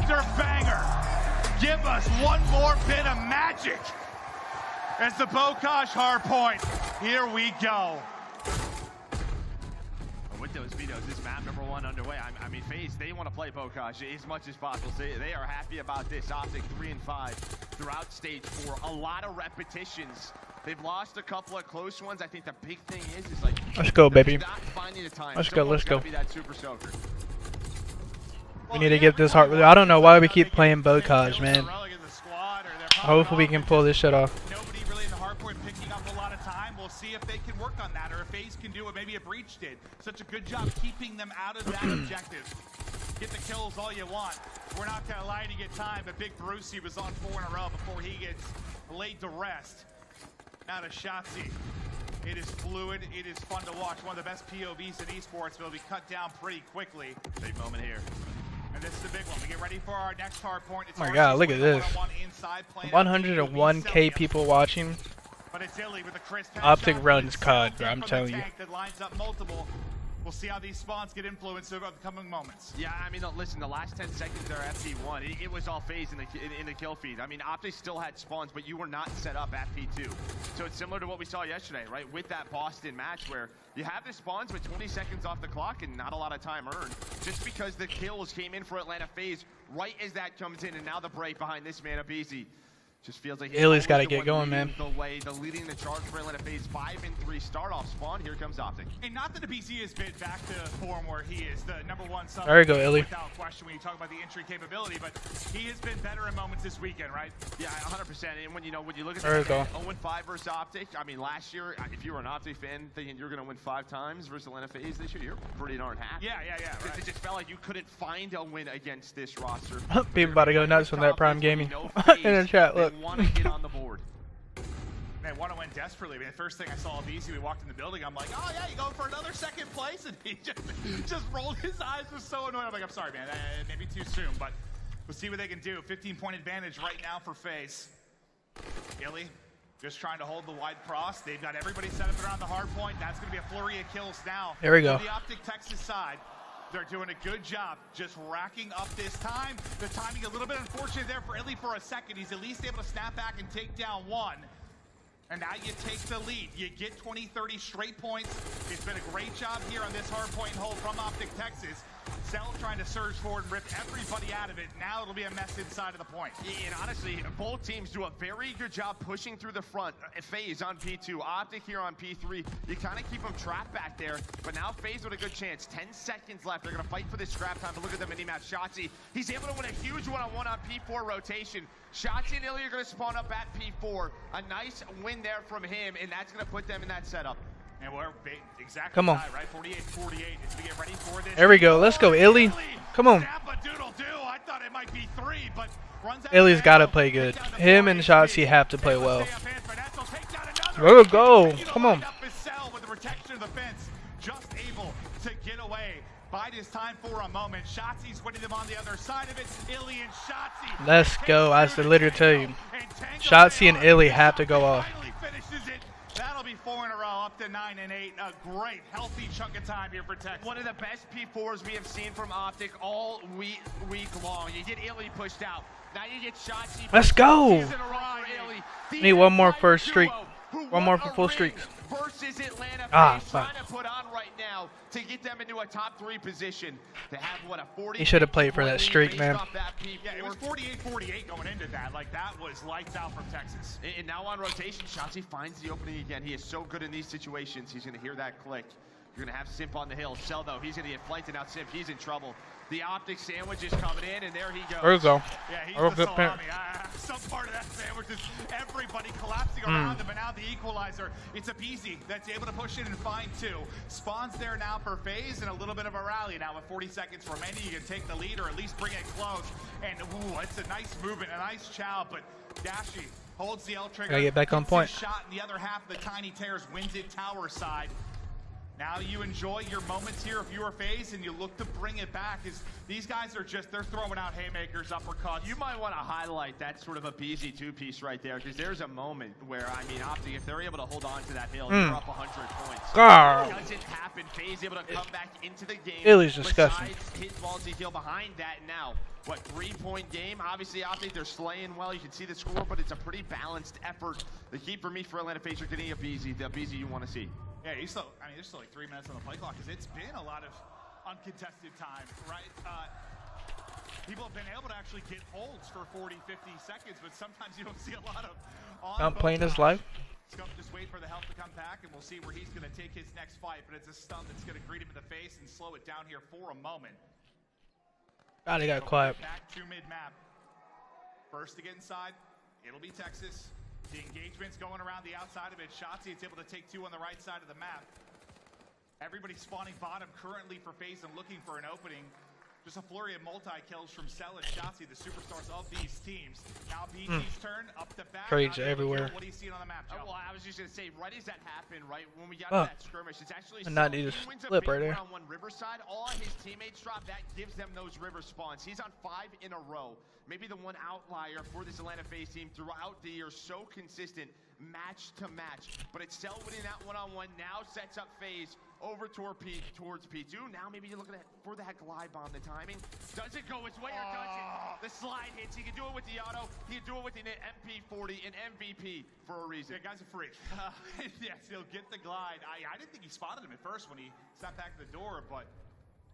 after banger. Give us one more bit of magic. As the Bokash hard point, here we go. With those vetoes, this map #1 underway. I mean, Faze, they want to play Bokash as much as possible. So they are happy about this. Optic 3 and 5 throughout stage 4. A lot of repetitions. They've lost a couple of close ones. I think the big thing is like, let's go, baby. not finding the time. Let's go. Let's go. Be that super soaker. We need to get this hard. I don't know why we keep playing Bokash, man. Hopefully we can pull this shit off. Nobody really in the hardpoint picking up a lot of time. We'll see if they can work on that, or if Faze can do what maybe a Breach did. Such a good job keeping them out of that objective. Get the kills all you want. We're not gonna lie to get time, but Big Brucey was on 4 in a row before he gets laid to rest. Now to Shotzzy. It is fluid, it is fun to watch. One of the best POVs in esports will be cut down pretty quickly. Big moment here. And this is the big one. We get ready for our next hard point. It's oh my god, look at this. 101K people watching. But it's Illy with a crisp Optic runs COD, bro, I'm telling you. That lines up multiple. We'll see how these spawns get influenced over the coming moments. Yeah, I mean, listen, the last 10 seconds there at P1, it was all Faze in the kill feed. I mean, Optic still had spawns, but you were not set up at P2. So it's similar to what we saw yesterday, right? With that Boston match where you have the spawns with 20 seconds off the clock and not a lot of time earned. Just because the kills came in for Atlanta Faze right as that comes in, and now the break behind this man up easy. Just feels like Illy's got to get going, man. The leading the charge for Atlanta Faze 5 and 3 start off spawn. Here comes Optic. And not that the BC has been back to form where he is the #1 sub. There you go, Illy. Without question when you talk about the entry capability, but he has been better in moments this weekend, right? Yeah, 100%. And when you look at there you go. 0-5 versus Optic, I mean, last year, if you were an Optic fan thinking you're going to win 5 times versus Atlanta Faze this year, you're pretty darn happy. Yeah. Right. It just felt like you couldn't find a win against this roster. People about to go nuts on that Prime Gaming in the chat. Look. Want to get on the board. Man, one went desperately. I mean, the first thing I saw of BC, we walked in the building, I'm like, oh yeah, you going for another second place? And he just rolled his eyes, was so annoyed. I'm like, I'm sorry, man, maybe too soon, but we'll see what they can do. 15-point advantage right now for Faze. Illy just trying to hold the wide cross. They've got everybody set up around the hard point. That's going to be a flurry of kills now. There we go. On the Optic Texas side. They're doing a good job just racking up this time. The timing a little bit unfortunate there for Illy for a second. He's at least able to snap back and take down one. And now you take the lead. You get 20, 30 straight points. It's been a great job here on this hard point hold from Optic Texas. Cell trying to surge forward and rip everybody out of it. Now it'll be a mess inside of the point. And honestly, both teams do a very good job pushing through the front. Faze on P2, Optic here on P3. You kind of keep them trapped back there, but now Faze with a good chance. 10 seconds left. They're going to fight for this scrap time, but look at the mini-map. Shotzzy, he's able to win a huge one-on-one on P4 rotation. Shotzzy and Illy are going to spawn up at P4. A nice win there from him, and that's going to put them in that setup. And we're exactly come on. right? 48-48 as we get ready for this. There we go. Let's go, Illy. Come on. I thought it might be 3, but Illy's got to play good. Him and Shotzzy have to play well. Let's go. Come on. With the protection of the fence, just able to get away. Bide his time for a moment. Shotzi's winning them on the other side of it. Illy and Shotzzy. Let's go. I should literally tell you. Shotzzy and Illy have to go off. That'll be 4 in a row, up to 9 and 8. A great, healthy chunk of time here for Texas. One of the best P4s we have seen from Optic all week long. You get Illy pushed out. Now you get Shotzzy. Let's go. Need one more first streak. One more for full streaks. Versus Atlanta Faze fuck. trying to put on right now to get them into a top 3 position. To have what, a 40. He should have played for that streak, man. Yeah, it was 48-48 going into that. Like, that was lights out from Texas. And now on rotation, Shotzzy finds the opening again. He is so good in these situations. He's going to hear that click. You're going to have Simp on the hill. Cell, though, he's going to get flanked, and now Simp, he's in trouble. The Optic sandwich is coming in, and there he goes. There we go. Yeah, he's the salami. Some part of that sandwich is everybody collapsing around him, and now the equalizer. It's a BZ that's able to push it and find 2. Spawns there now for Faze, and a little bit of a rally. Now with 40 seconds remaining, you can take the lead or at least bring it close. And ooh, it's a nice movement, a nice chow, but Dashy holds the L trigger. Gotta get back on point. Shot in the other half of the Tiny Terrors, wins it tower side. Now you enjoy your moments here if you are Faze and you look to bring it back. These guys are just, they're throwing out haymakers, uppercuts. You might want to highlight that sort of a BZ two-piece right there, because there's a moment where, I mean, Optic, if they're able to hold on to that hill, you're up 100 points. God. It doesn't happen. Faze able to come back into the game. Illy's disgusting. Besides his ballsy heal behind that now. What, 3-point game? Obviously, Optic, they're slaying well. You can see the score, but it's a pretty balanced effort. The key for me for Atlanta Faze are getting a BZ, the BZ you want to see. Yeah, there's still like 3 minutes on the play clock because it's been a lot of uncontested time, right? People have been able to actually get holds for 40, 50 seconds, but sometimes you don't see a lot of I'm playing this live. Scump just wait for the health to come back, and we'll see where he's going to take his next fight, but it's a stun that's going to greet him in the face and slow it down here for a moment. God, he got quiet. Back to mid-map. First to get inside, it'll be Texas. The engagement's going around the outside of it. Shotzi is able to take 2 on the right side of the map. Everybody spawning bottom currently for Faze and looking for an opening. Just a flurry of multi-kills from Cell and Shotzi, the superstars of these teams. Now BG's turn, up the back. Trades everywhere. What do you see on the map, Joe? Well, I was just going to say, right as that happened, right, when we got to that skirmish, it's actually and not need to flip right there. On one Riverside, all his teammates drop, that gives them those river spawns. He's on 5 in a row. Maybe the one outlier for this Atlanta Faze team throughout the year, so consistent, match to match. But it's Cell winning that one-on-one, now sets up Faze over towards P2. Now maybe you're looking for that glide bomb. The timing doesn't go his way or does it? The slide hits. He can do it with the auto. He can do it with the MP40 and MVP for a reason. Yeah, guy's a freak. Yes, he'll get the glide. I didn't think he spotted him at first when he stepped back to the door, but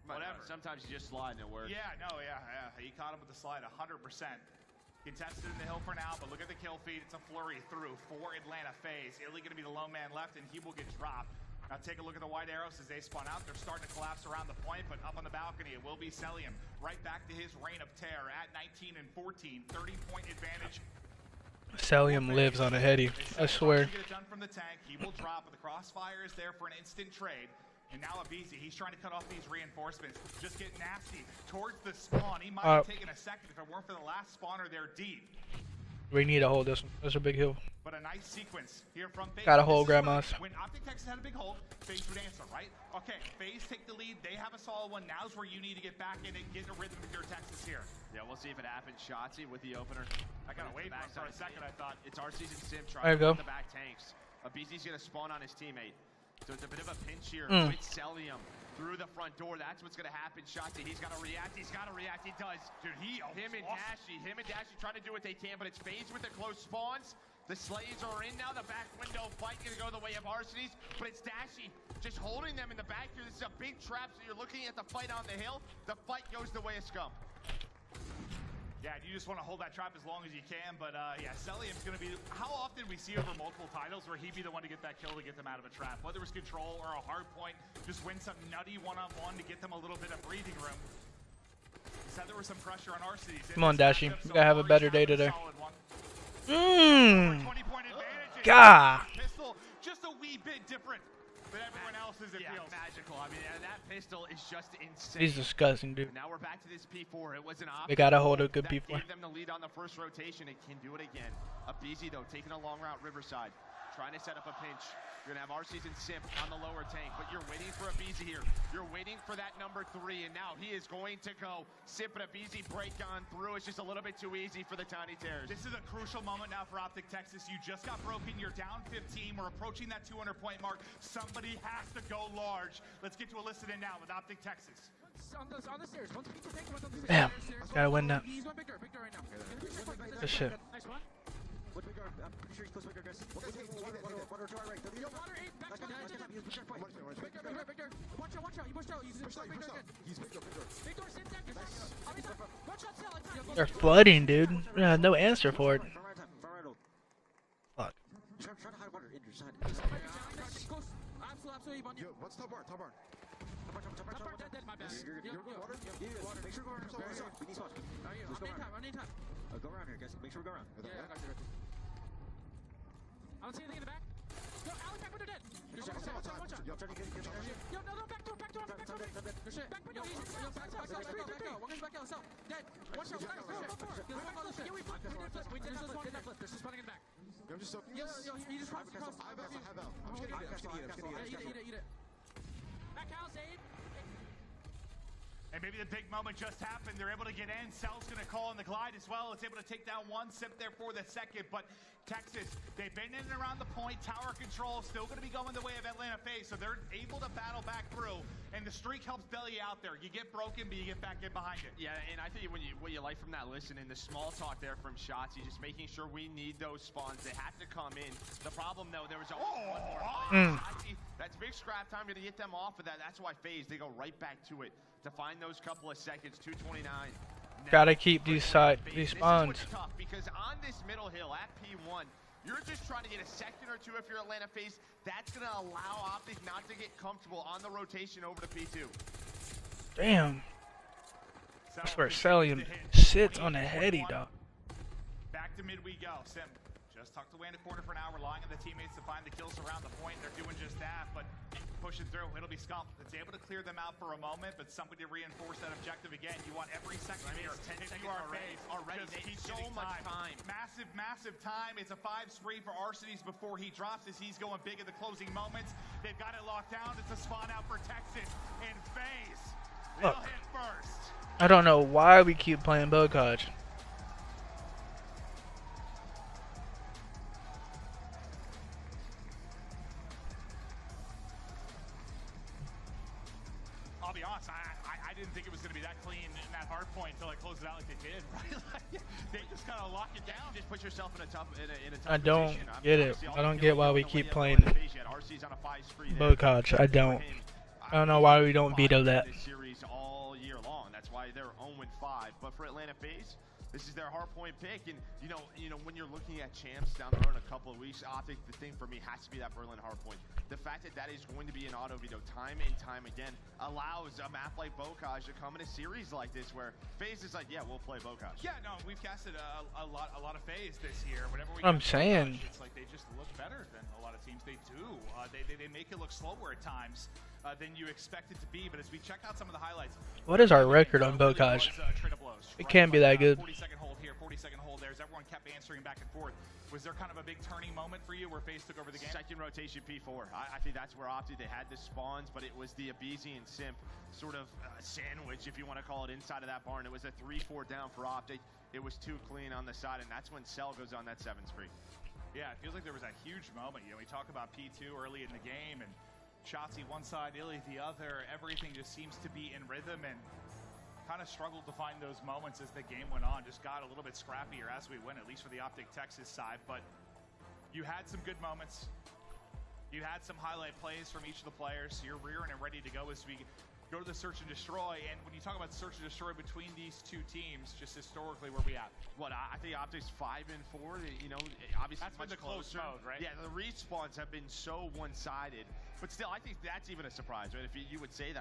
whatever. Sometimes you just slide and it works. Yeah, no, yeah. He caught him with the slide 100%. Contested in the hill for now, but look at the kill feed. It's a flurry through for Atlanta Faze. Illy going to be the lone man left, and he will get dropped. Now take a look at the white arrows as they spawn out. They're starting to collapse around the point, but up on the balcony, it will be Celium. Right back to his reign of terror at 19 and 14. 30-point advantage. Celium lives on a heady, I swear. Get it done from the tank. He will drop, but the crossfire is there for an instant trade. And now Abizi, he's trying to cut off these reinforcements. Just get nasty towards the spawn. He might have taken a second if it weren't for the last spawner there deep. We need to hold this one. That's a big hill. But a nice sequence here from Faze. Got a hold, grandmas. When Optic Texas had a big hold, Faze would answer, right? Okay, Faze take the lead. They have a solid one. Now's where you need to get back in and get a rhythm with your Texas here. Yeah, we'll see if it happens. Shotzi with the opener. I gotta wait for a second, I thought. It's our season sim trying to go. The back tanks. Abizi's gonna spawn on his teammate. So it's a bit of a pinch here with Celium through the front door. That's what's going to happen. Shotzi, he's got to react. He's got to react. He does. Dude, him and Dashy trying to do what they can, but it's Faze with the close spawns. The Slays are in now. The back window fight going to go the way of Arsenes, but it's Dashy just holding them in the back here. This is a big trap, so you're looking at the fight on the hill. The fight goes the way of Scump. Yeah, you just want to hold that trap as long as you can, but yeah, Celium's going to be, how often we see over multiple titles where he'd be the one to get that kill to get them out of a trap, whether it's control or a hard point, just win some nutty one-on-one to get them a little bit of breathing room. He said there was some pressure on Arsenes. Come on, Dashy, we gotta have a better day today. 20-point advantage. God. Pistol, just a wee bit different than everyone else's, it feels. Magical. I mean, that pistol is just insane. He's disgusting, dude. Now we're back to this P4. It was an option. They gotta hold a good P4. Gave them the lead on the first rotation. It can do it again. Abizi, though, taking a long route Riverside. Trying to set up a pinch. You're going to have Arsenes and Simp on the lower tank, but you're waiting for Abizi here. You're waiting for that number 3, and now he is going to go. Simp and Abizi break on through. It's just a little bit too easy for the Tiny Terrors. This is a crucial moment now for Optic Texas. You just got broken. You're down 15. We're approaching that 200-point mark. Somebody has to go large. Let's get to a listen in now with Optic Texas. On the stairs. Once people take him on the stairs. Damn. Gotta win that. He's going big door right now. Good shit. Nice one. What's big door? I'm pretty sure he's close big door, guys. Water to our right. Water 8, back to big door. Watch out. He pushed out. He's big door again. He's big door. Big door, sit down. Watch out, Cell. They're flooding, dude. No answer for it. Fuck. Try to hide water in your side. Close. Absolutely. Yo, what's top bar? Top bar. Dead, my bad. You're going water? Yeah, water. Make sure we go around. We need spots. On any time. Go around here, guys. Make sure we go around. Yeah, I got you. I don't see anything in the back. Yo, Alex, back window dead. Watch out. Yo, try to get Yo, no, back door. Back window. One guy's back out, Cell. Dead. Watch out. There's just running in the back. I'm just soaking Yo, this. he just crossed. I have out. I'm just gonna eat it. Eat it. And maybe the big moment just happened. They're able to get in. Cell's going to call in the glide as well. It's able to take down one, sip there for the second. But Texas, they've been in and around the point. Tower control still going to be going the way of Atlanta Faze. So they're able to battle back through. And the streak helps belly out there. You get broken, but you get back in behind it. Yeah, and I think what you like from that listening, the small talk there from Shotzi, just making sure we need those spawns. They have to come in. The problem, though, there was only one more play. That's big scrap time. Going to get them off of that. That's why Faze, they go right back to it to find those couple of seconds. 2:29. Gotta keep these spawns. This is what's tough, because on this middle hill at P1, you're just trying to get a second or two if you're Atlanta Faze. That's going to allow Optic not to get comfortable on the rotation over to P2. Damn. That's where Celium sits on the heady, dog. Back to mid we go. Sim just tucked away in the corner for now, relying on the teammates to find the kills around the point. They're doing just that, but pushing through. It'll be Scump that's able to clear them out for a moment, but somebody to reinforce that objective again. You want every second here. 10 seconds already. So much time. Massive, massive time. It's a 5-3 for Arcades before he drops as he's going big in the closing moments. They've got it locked down. It's a spawn out for Texas and Faze. They'll hit first. I don't know why we keep playing Bocage. I'll be honest, I didn't think it was going to be that clean in that hard point until I closed it out like they did, right? Like, they just kind of lock it down. Just put yourself in a tough I don't position. get it. I don't get why we keep playing Bocage. I don't know why we don't veto that. This series all year long. That's why they're 0-5. But for Atlanta Faze, this is their hard point pick. And you know, when you're looking at champs down the road in a couple of weeks, Optic, the thing for me has to be that Berlin hard point. The fact that that is going to be an auto veto time and time again allows a map like Bocage to come in a series like this where Faze is like, yeah, we'll play Bocage. Yeah, no, we've casted a lot of Faze this year. Whenever we I'm saying Bocage, it's like they just look better than a lot of teams. They do. They make it look slower at times than you expect it to be. But as we check out some of the highlights, what is our record on Bocage? It can't be that good. 40-second hold here, 40-second hold there. As everyone kept answering back and forth. Was there kind of a big turning moment for you where Faze took over the game? Second rotation P4. I think that's where Optic, they had the spawns, but it was the Abizi and Simp sort of sandwich, if you want to call it, inside of that barn. It was a 3-4 down for Optic. It was too clean on the side, and that's when Cell goes on that 7 spree. Yeah, it feels like there was a huge moment. You know, we talk about P2 early in the game, and Shotzi one side, Illy the other. Everything just seems to be in rhythm, and kind of struggled to find those moments as the game went on. Just got a little bit scrappier as we went, at least for the Optic Texas side. But you had some good moments. You had some highlight plays from each of the players. You're rearing and ready to go as we go to the search and destroy. And when you talk about search and destroy between these two teams, just historically, where we at? What, I think Optic's 5-4. You know, obviously that's much been the close mode, right? Yeah, the respawns have been so one-sided. But still, I think that's even a surprise, right? If you would say that,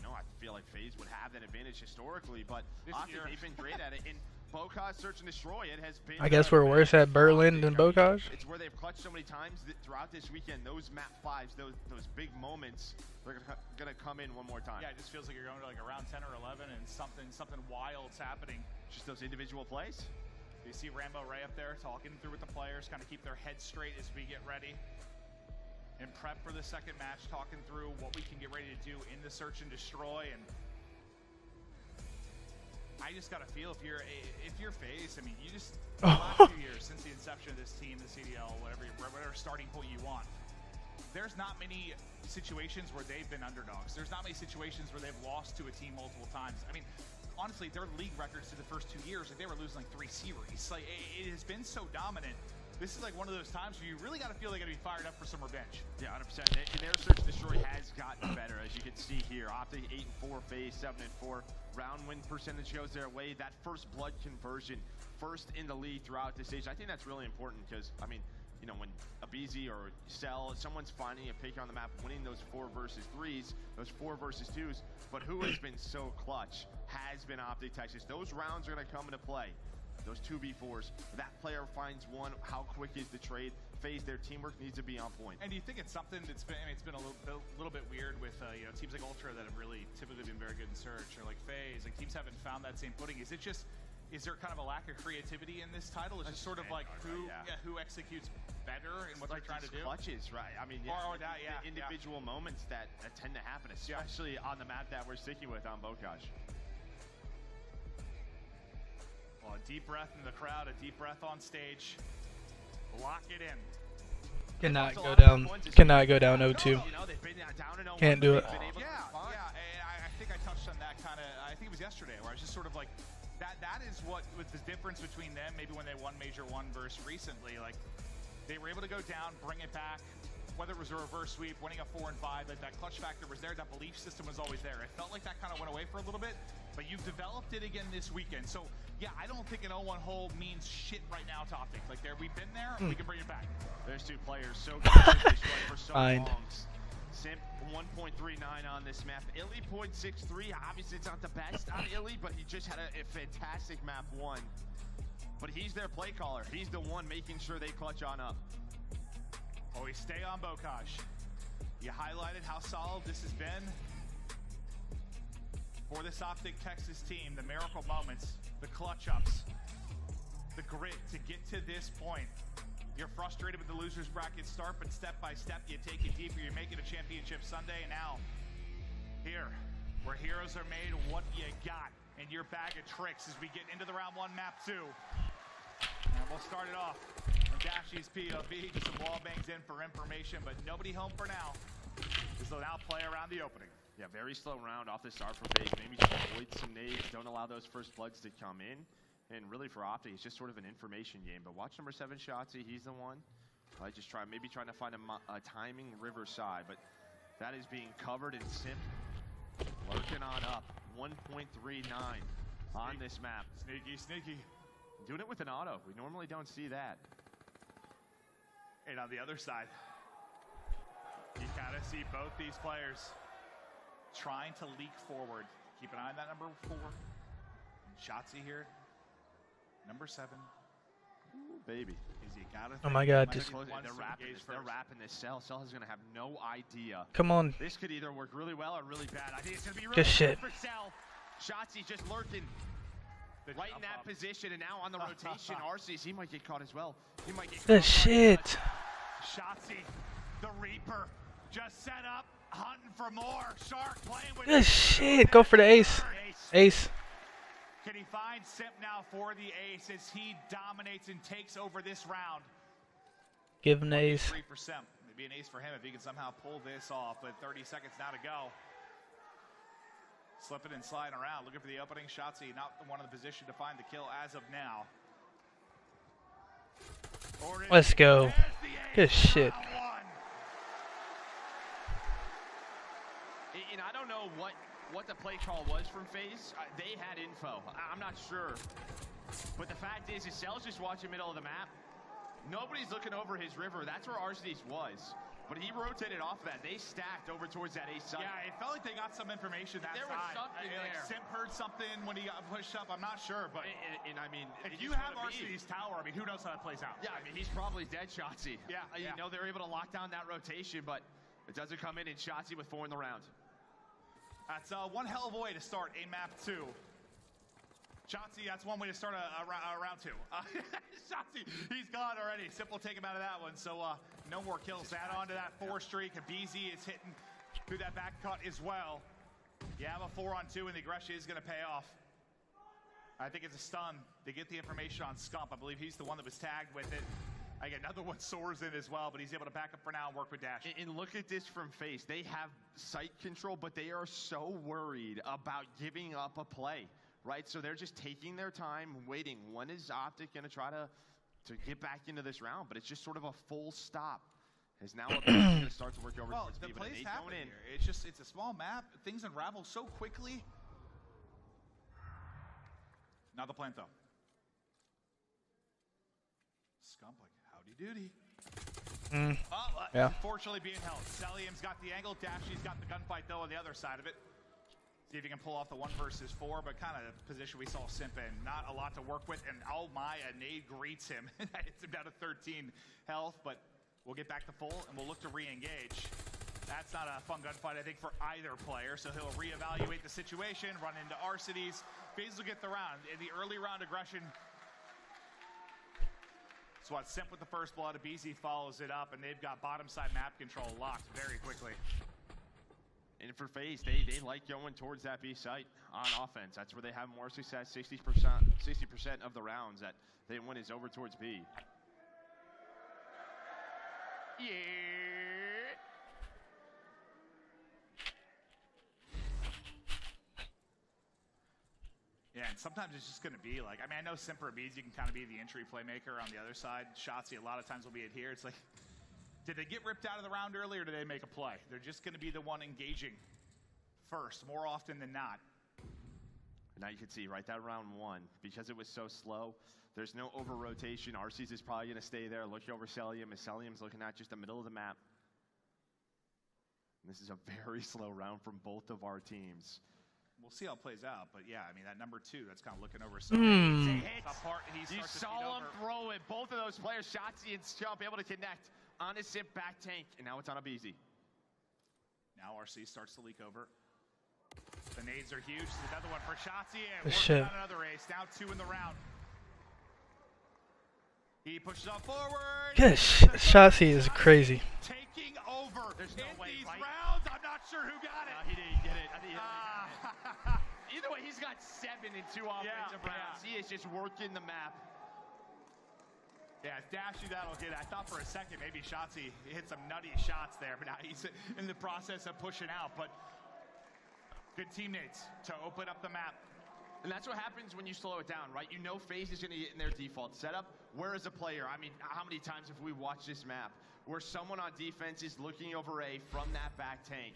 I feel like Faze would have that advantage historically, but Optic, they've been great at it. And Bocage search and destroy, it has been. I guess we're worse at Berlin than Bocage. It's where they've clutched so many times throughout this weekend. Those map 5s, those big moments, they're gonna come in one more time. Yeah, it just feels like you're going to like around 10 or 11, and something wild's happening. Just those individual plays. You see Rambo Ray up there talking through with the players, kind of keep their heads straight as we get ready and prep for the second match, talking through what we can get ready to do in the search and destroy. And I just got to feel if you're Faze, I mean, you just the last 2 years since the inception of this team, the CDL, whatever starting point you want, there's not many situations where they've been underdogs. There's not many situations where they've lost to a team multiple times. I mean, honestly, their league records to the first 2 years, like they were losing like 3 series. Like it has been so dominant. This is like one of those times where you really got to feel they got to be fired up for some revenge. Yeah, 100%. And their search and destroy has gotten better, as you can see here. Optic 8-4, Faze 7-4. Round win percentage goes their way. That first blood conversion, first in the lead throughout this stage. I think that's really important because, I mean, you know, when Abizi or Cell, someone's finding a pick on the map, winning those 4 versus 3s, those 4 versus 2s. But who has been so clutch has been Optic Texas. Those rounds are going to come into play. Those 2v4s, that player finds one. How quick is the trade? Faze, their teamwork needs to be on point. And do you think it's something that's been? I mean, it's been a little bit weird with teams like Ultra that have really typically been very good in search, or like Faze. Like teams haven't found that same footing. Is it just is there kind of a lack of creativity in this title? It's just sort of like who executes better and what they're trying to do. Clutches, right? I mean, Or that, the individual moments that tend to happen, especially on the map that we're sticking with on Bocage. Well, a deep breath in the crowd, a deep breath on stage. Lock it in. Cannot go down. Cannot go down 0-2. You know, they've been down and 0-1, Can't do it. And I think I touched on that kind of. I think it was yesterday, where I was just sort of like, that is what was the difference between them. Maybe when they won Major 1 versus recently, like they were able to go down, bring it back. Whether it was a reverse sweep, winning a 4 and 5, like that clutch factor was there. That belief system was always there. It felt like that kind of went away for a little bit, but you've developed it again this weekend. So yeah, I don't think an 0-1 hold means shit right now to Optic. Like we've been there, we can bring it back. There's two players so good for so long. Simp 1.39 on this map. Illy 0.63. Obviously, it's not the best on Illy, but he just had a fantastic map 1. But he's their play caller. He's the one making sure they clutch on up. Always stay on Bocage. You highlighted how solid this has been for this Optic Texas team. The miracle moments, the clutch ups, the grit to get to this point. You're frustrated with the losers bracket start, but step by step you take it deeper. You make it a championship Sunday, and now here, where heroes are made, what you got in your bag of tricks as we get into the round 1 map 2. And we'll start it off from Dashy's POV. Just some wall bangs in for information, but nobody home for now. This will now play around the opening. Yeah, very slow round off the start for Faze. Maybe just avoid some nades, don't allow those first bloods to come in. And really for Optic, it's just sort of an information game. But watch number 7, Shotzi, he's the one. Just maybe trying to find a timing Riverside, but that is being covered in Simp. Lurking on up, 1.39 on this map. Sneaky, sneaky. Doing it with an auto. We normally don't see that. And on the other side, you kind of see both these players trying to leak forward. Keep an eye on that number 4. Shotzi here. Number 7. Ooh, baby. Oh my God. They're wrapping this. Cell is going to have no idea. Come on. This could either work really well or really bad. I think it's going to be really Good shit. for Cell. Shotzi's just lurking right in that position, and now on the rotation, Arceus, he might get caught as well. He might get caught. Good shit. Shotzi, the Reaper, just set up, hunting for more. Shark playing with Good shit. Go for the ace. Ace. Can he find Simp now for the ace as he dominates and takes over this round? Give him the ace. 3%. It'd be an ace for him if he can somehow pull this off, but 30 seconds now to go. Slipping and sliding around, looking for the opening. Shotzi not the one in the position to find the kill as of now. Let's go. Good shit. And I don't know what the play call was from Faze. They had info. I'm not sure. But the fact is Cell's just watching middle of the map. Nobody's looking over his river. That's where Arceus was. But he rotated off that. They stacked over towards that ace side. Yeah, it felt like they got some information that there side. Was something there. Like Simp heard something when he got pushed up. I'm not sure, but and I mean, if you have Arceus tower, I mean, who knows how that plays out? Yeah, I mean, he's probably dead, Shotzi. Yeah, you know they're able to lock down that rotation, but it doesn't come in, and Shotzi with 4 in the round. That's one hell of a way to start a map 2. Shotzi, that's one way to start a round 2. Shotzi, he's gone already. Simp will take him out of that one. So no more kills. Add on to that 4 streak. Abizi is hitting through that back cut as well. You have a 4-on-2, and the aggression is going to pay off. I think it's a stun to get the information on Scump. I believe he's the one that was tagged with it. I get another one soars in as well, but he's able to back up for now and work with Dash. And look at this from Faze. They have sight control, but they are so worried about giving up a play, right? So they're just taking their time, waiting. When is Optic going to try to get back into this round? But it's just sort of a full stop. As now Optic's going to start to work over towards the B, plays but happen here. It's a small map. Things unravel so quickly. Not the plant though. Scump like howdy doody. Yeah. Unfortunately being held. Celium's got the angle. Dashy's got the gunfight though on the other side of it. See if he can pull off the 1 versus 4, but kind of the position we saw Simp in. Not a lot to work with, and oh my, a nade greets him. That hits him down to 13 health, but we'll get back to full, and we'll look to re-engage. That's not a fun gunfight, I think, for either player. So he'll reevaluate the situation, run into Arcides. Faze will get the round. In the early round aggression, so what, Simp with the first blood, BZ follows it up, and they've got bottom side map control locked very quickly. And for Faze, they like going towards that B site on offense. That's where they have more success. 60% of the rounds that they win is over towards B. Yeah. Yeah, and sometimes it's just going to be like, I mean, I know Simp or BZ can kind of be the entry playmaker on the other side. Shotzzy a lot of times will be it here. It's like, did they get ripped out of the round early, or did they make a play? They're just going to be the one engaging first, more often than not. Now you can see, right, that round one, because it was so slow, there's no over-rotation. Arceus is probably going to stay there, looking over Celium, as Celium's looking at just the middle of the map. And this is a very slow round from both of our teams. We'll see how it plays out, but yeah, I mean, that number 2, that's kind of looking over. You saw him throw it. Both of those players, Shotzzy and Jump, able to connect on his Simp back tank, and now it's on a BZ. Now RC starts to leak over. The nades are huge. Another one for Shotzzy, and Shit. working on another ace. Now 2 in the round. He pushes on forward. Gosh, Shotzzy is crazy. Taking over. There's no in way, these right? rounds. I'm not sure who got it. He didn't get it. I think either way, he's got 7 in 2 offensive rounds. He is just working the map. Yeah, it's Dashy that'll get it. I thought for a second maybe Shotzzy hit some nutty shots there, but now he's in the process of pushing out. But good teammates to open up the map. And that's what happens when you slow it down, right? You know Faze is going to get in their default setup. Where as a player, I mean, how many times have we watched this map where someone on defense is looking over A from that back tank?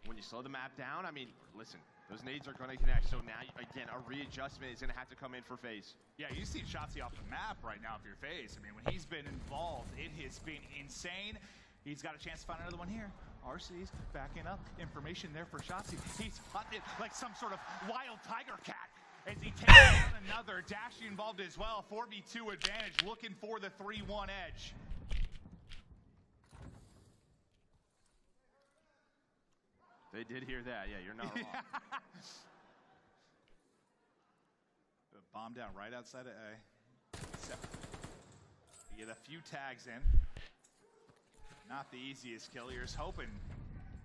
When you slow the map down, I mean, listen, those nades are going to connect. So now, again, a readjustment is going to have to come in for Faze. Yeah, you see Shotzzy off the map right now if you're Faze. I mean, when he's been involved, it has been insane. He's got a chance to find another one here. RC's backing up. Information there for Shotzzy. He's hunted like some sort of wild tiger cat as he takes down another. Dashy involved as well. 4v2 advantage, looking for the 3-1 edge. They did hear that. Yeah, you're not wrong. Bomb down right outside of A. You get a few tags in. Not the easiest kill. You're just hoping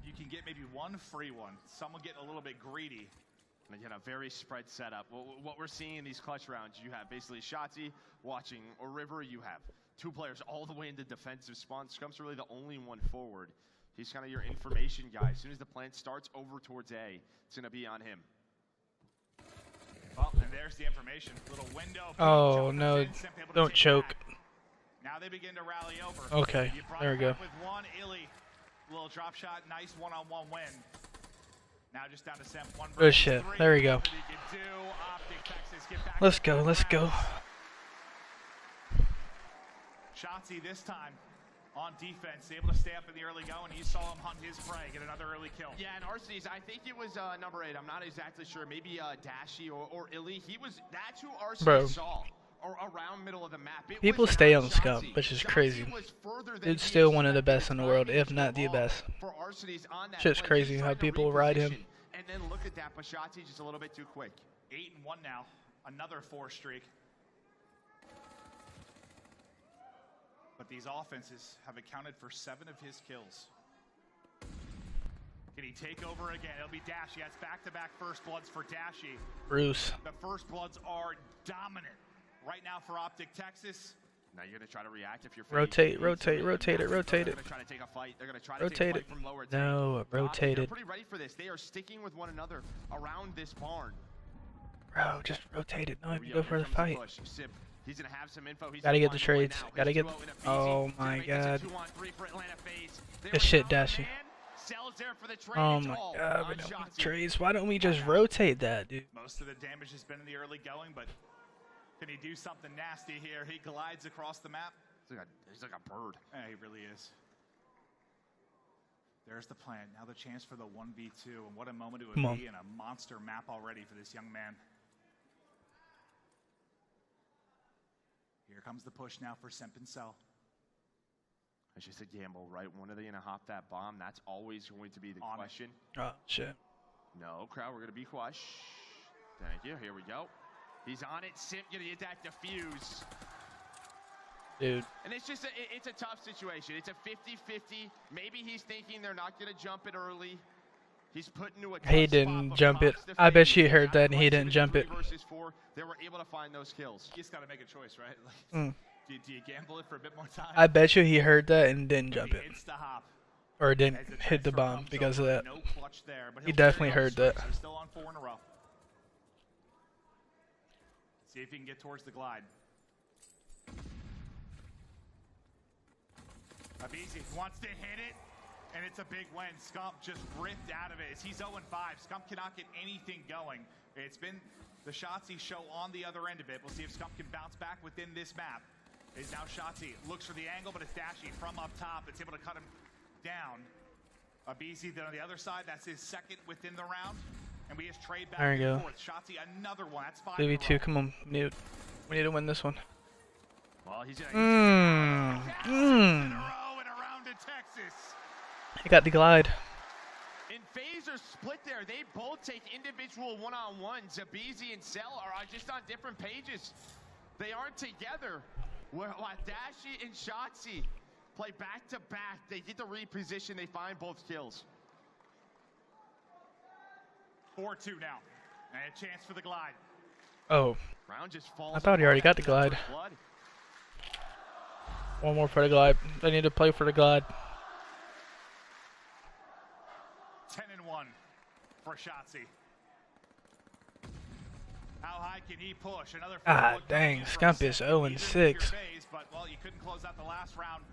you can get maybe one free one. Someone getting a little bit greedy. And again, a very spread setup. What we're seeing in these clutch rounds, you have basically Shotzzy watching, or River, you have 2 players all the way into defensive spawn. Scrump's really the only one forward. He's kind of your information guy. As soon as the plant starts over towards A, it's going to be on him. Oh, and there's the information. Little window. Oh, no. Don't choke. Now they begin to rally over. Okay, there we go. With one, Illy. Little drop shot, nice one-on-one win. Now just down to Simp. Good shit. There we go. Let's go, let's go. Shotzzy this time on defense, able to stay up in the early going. You saw him hunt his prey, get another early kill. Yeah, and Arceus, I think it was number 8. I'm not exactly sure. Maybe Dashy or Illy. That's who Arceus saw. Or around middle of the map. People stay on Scum, which is crazy. It's still one of the best in the world, if not the best. Shit's crazy how people ride him. And then look at that, but Shotzzy just a little bit too quick. 8-1 now. Another 4 streak. But these offenses have accounted for 7 of his kills. Can he take over again? It'll be Dashy. That's back-to-back first bloods for Dashy. Bruce. The first bloods are dominant right now for Optic Texas. Now you're going to try to react if you're rotate it. They're going to try to take a fight. They're going to try to take a fight from lower. No, rotate They're it. pretty ready for this. They are sticking with one another around this barn. Bro, just rotate it. No, go for the fight. He's going to have some info. Gotta get the trades. Gotta get. Oh my god. Good shit, Dashy. Oh my god, we don't need trades. Why don't we just rotate that, dude? Most of the damage has been in the early going, but can he do something nasty here? He glides across the map. He's like a bird. Yeah, he really is. There's the plan. Now the chance for the 1v2, and what a moment it would be, and a monster map already for this young man. Here comes the push now for Simp and Cell. It's just a gamble, right? When are they going to hop that bomb? That's always going to be the question. Oh, shit. No, crowd, we're going to be quiet. Shh. Thank you. Here we go. He's on it. Simp going to get that defuse. Dude. And it's just it's a tough situation. It's a 50-50. Maybe he's thinking they're not going to jump it early. He's put into a tough He spot, didn't but jump it. props to I bet Faze. you heard that and he Once didn't was jump 3 it. versus 4, they were able to find those kills. You just got to make a choice, right? Like, do you gamble it for a bit more time? I bet you he heard that and didn't jump it. Insta-hop. Or didn't As the hit the transfer bomb comes because of over, that. no clutch there, but He he'll definitely carry on heard straight, that. so he's still on 4 in a row. See if he can get towards the glide. Abizi wants to hit it, and it's a big win. Scump just ripped out of it. He's 0-5. Scump cannot get anything going. It's been the Shotzzy show on the other end of it. We'll see if Scump can bounce back within this map. Is now Shotzzy. Looks for the angle, but it's Dashy from up top. It's able to cut him down. Abizi then on the other side. That's his second within the round. And we just trade back There you and go. forth. Shotzzy, another one. That's 5 in a row. BB2, come on. We need to win this one. Well, he's going Mmm. In Mmm. a row and around to Texas. He got the glide. And Faze are split there. They both take individual one-on-ones. Abizi and Cell are just on different pages. They aren't together. While Dashi and Shotzzy play back-to-back. They get the reposition. They find both kills. 4-2 now. And a chance for the glide. Oh. Round just falls. I thought he already got the glide. One more for the glide. They need to play for the glide. 10-1 for Shotzzy. How high can he push? Another Dang, Scump is 0-6. But well, you couldn't close out the last round.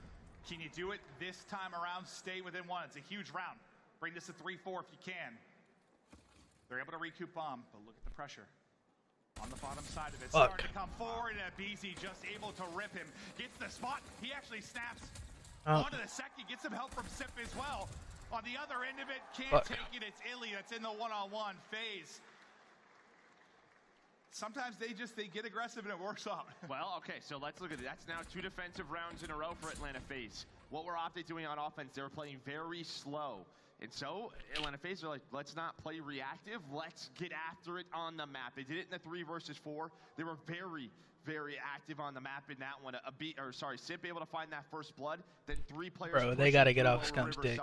Can you do it this time around? Stay within 1. It's a huge round. Bring this to 3-4 if you can. They're able to recoup bomb, but look at the pressure on the bottom side of it. Fuck. Starting to come forward, and BZ just able to rip him. Gets the spot. He actually snaps onto the second. Gets some help from Sip as well. On the other end of it, can't take it. It's Illy that's in the one-on-one. Faze. Sometimes they get aggressive and it works out. Well, okay, so let's look at it. That's now 2 defensive rounds in a row for Atlanta Faze. What were Optic doing on offense? They were playing very slow. And so Atlanta Faze are like, let's not play reactive. Let's get after it on the map. They did it in the 3 versus 4. They were very, very active on the map in that one. Sip able to find that first blood. Then 3 players. Bro, they gotta get off Scump's dick.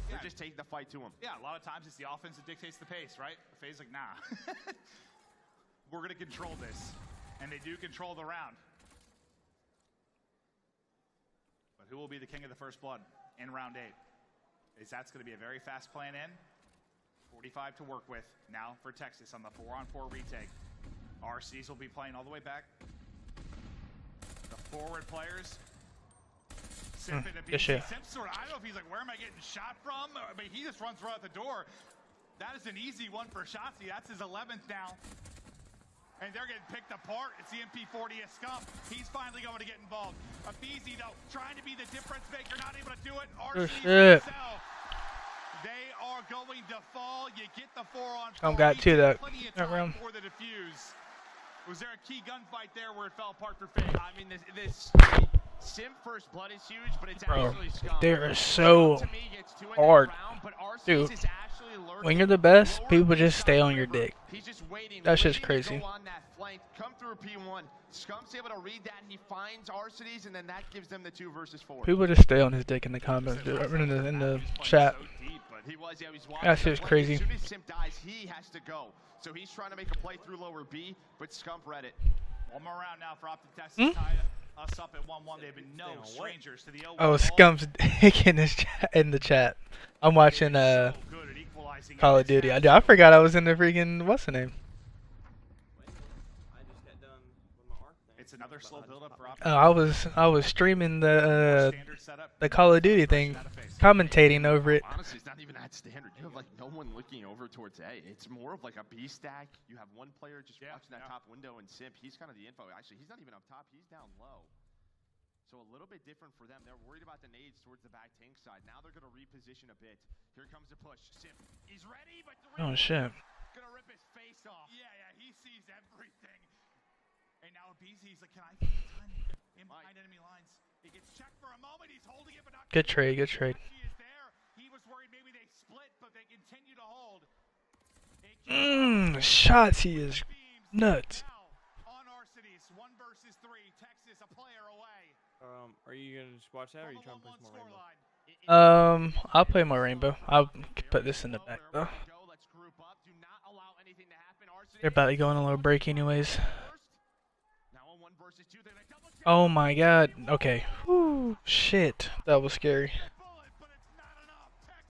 They're just taking the fight to him. Yeah, a lot of times it's the offense that dictates the pace, right? Faze like, nah. We're going to control this. And they do control the round. But who will be the king of the first blood in round 8? That's going to be a very fast plan in. 45 to work with now for Texas on the 4-on-4 retake. RCs will be playing all the way back. The forward players. Simp and good shit. Simp sort of, I don't know if he's like, where am I getting shot from? But he just runs right out the door. That is an easy one for Shotzzy. That's his 11th now. And they're getting picked apart. It's the MP40 of Scump. He's finally going to get involved. Abizi, though, trying to be the difference maker, not able to do it. RC himself. They are going to fall. You get the 4-on-4. Scump got 2 that round. For the defuse. Was there a key gunfight there where it fell apart for Faze? I mean, this Sim first blood is huge, but it's Bro, actually Scump. they are so To me, gets 2 in that hard. round, but RC's Dude, is actually lurking when you're the best, lower people than just stay on your River. dick. He's just waiting. That's just waiting to crazy. Go on that flank, come through P1. Scump's able to read that. He finds Arcides, and then that gives them the 2 versus 4. People just stay on his dick in the comments, dude, or in the chat. So deep, but he was watching That the shit's flank. crazy. As soon as Simp dies, he has to go. So he's trying to make a play through lower B, but Scump read it. One more round now for Optic Texas. Tie us up at 1-1. They've been no strangers to the 0-1. Oh, Scump's dick in the chat. I'm watching Call of Duty. I forgot I was in the freaking what's the name? It's another slow build-up for Optic. I was streaming the Standard setup. Call of Duty thing, commentating over it. Honestly, it's not even that standard. You have like no one looking over towards A. It's more of like a B stack. You have one player just watching that top window, and Simp, he's kind of the info. Actually, he's not even up top. He's down low. So a little bit different for them. They're worried about the nades towards the back tank side. Now they're going to reposition a bit. Here comes the push. Simp, he's ready, but Oh shit. Gonna rip his face off. Yeah, he sees everything. And now Abizi's like, can I find the time in behind enemy lines? It Gets checked for a moment. He's holding it, but not Good trade, good trade. She is there. He was worried maybe they split, but they continue to hold. Shots, he is nuts. Now on Arsenis, 1 versus 3. Texas a player away. Are you gonna just watch that, or are you trying to play some more Rainbow? I'll play more Rainbow. I'll put this in the back though. They're about to go on a little break anyways. Oh my god. Okay. Whew, shit. That was scary.